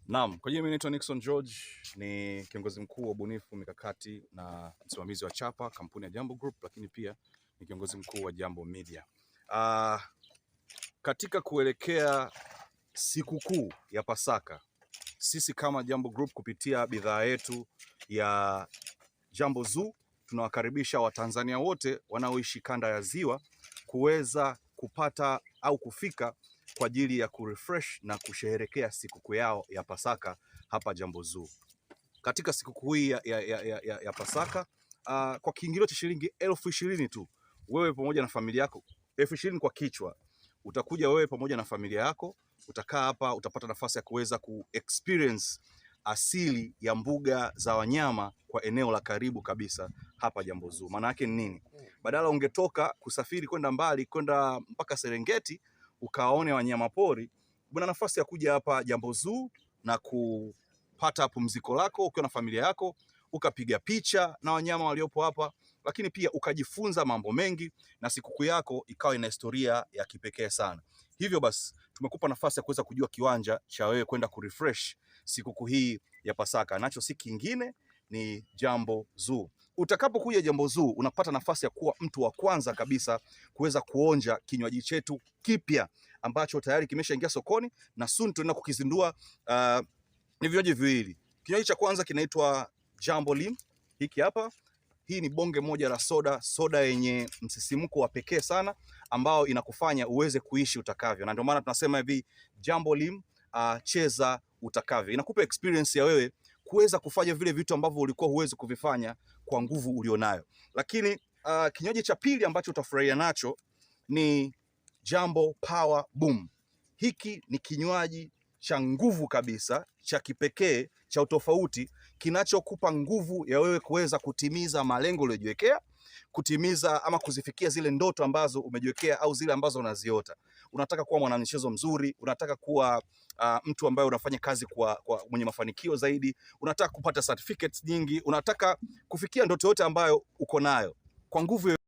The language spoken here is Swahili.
Naam, kwa jina mimi naitwa Nixon George, ni kiongozi mkuu wa ubunifu, mikakati na msimamizi wa chapa kampuni ya Jambo Group, lakini pia ni kiongozi mkuu wa Jambo Media. Katika kuelekea sikukuu ya Pasaka, sisi kama Jambo Group kupitia bidhaa yetu ya Jambo Zoo tunawakaribisha Watanzania wote wanaoishi kanda ya Ziwa kuweza kupata au kufika kwa ajili ya kurefresh na kusherehekea sikukuu yao ya Pasaka hapa Jambo Zoo. Katika sikukuu hii ya Pasaka, kwa kiingilio cha shilingi 20,000 tu, wewe pamoja na familia yako, 20,000 kwa kichwa, utakuja wewe pamoja na familia yako, utakaa hapa, utapata nafasi ya kuweza experience asili ya mbuga za wanyama kwa eneo la karibu kabisa hapa Jambo Zoo. Maana yake ni nini? Badala ungetoka kusafiri kwenda mbali, kwenda mpaka Serengeti ukaone wanyama pori, una nafasi ya kuja hapa Jambo Zoo na kupata pumziko lako ukiwa na familia yako, ukapiga picha na wanyama waliopo hapa, lakini pia ukajifunza mambo mengi na sikukuu yako ikawa ina historia ya kipekee sana. Hivyo basi tumekupa nafasi ya kuweza kujua kiwanja cha wewe kwenda kurefresh sikukuu hii ya Pasaka, nacho si kingine ni Jambo Zoo. Utakapokuja Jambo Zoo unapata nafasi ya kuwa mtu wa kwanza kabisa kuweza kuonja kinywaji chetu kipya ambacho tayari kimeshaingia sokoni na soon tunaenda kukizindua. Ni vinywaji viwili. Kinywaji cha kwanza kinaitwa Jambo Lim, hiki hapa. Hii ni bonge moja la soda yenye msisimko wa pekee sana ambao inakufanya uweze kuishi utakavyo, na ndio maana tunasema hivi Jambo Lim, cheza utakavyo. Inakupa experience ya wewe kuweza kufanya vile vitu ambavyo ulikuwa huwezi kuvifanya kwa nguvu ulionayo. Lakini kinywaji cha pili ambacho utafurahia nacho ni Jambo Power Boom. Hiki ni kinywaji cha nguvu kabisa, cha kipekee, cha utofauti, kinachokupa nguvu ya wewe kuweza kutimiza malengo uliyojiwekea, kutimiza ama kuzifikia zile ndoto ambazo umejiwekea au zile ambazo unaziota. Unataka kuwa mwanamichezo mzuri, unataka kuwa mtu ambaye unafanya kazi kwa mwenye mafanikio zaidi, unataka kupata certificates nyingi, unataka kufikia ndoto yote ambayo uko nayo kwa nguvu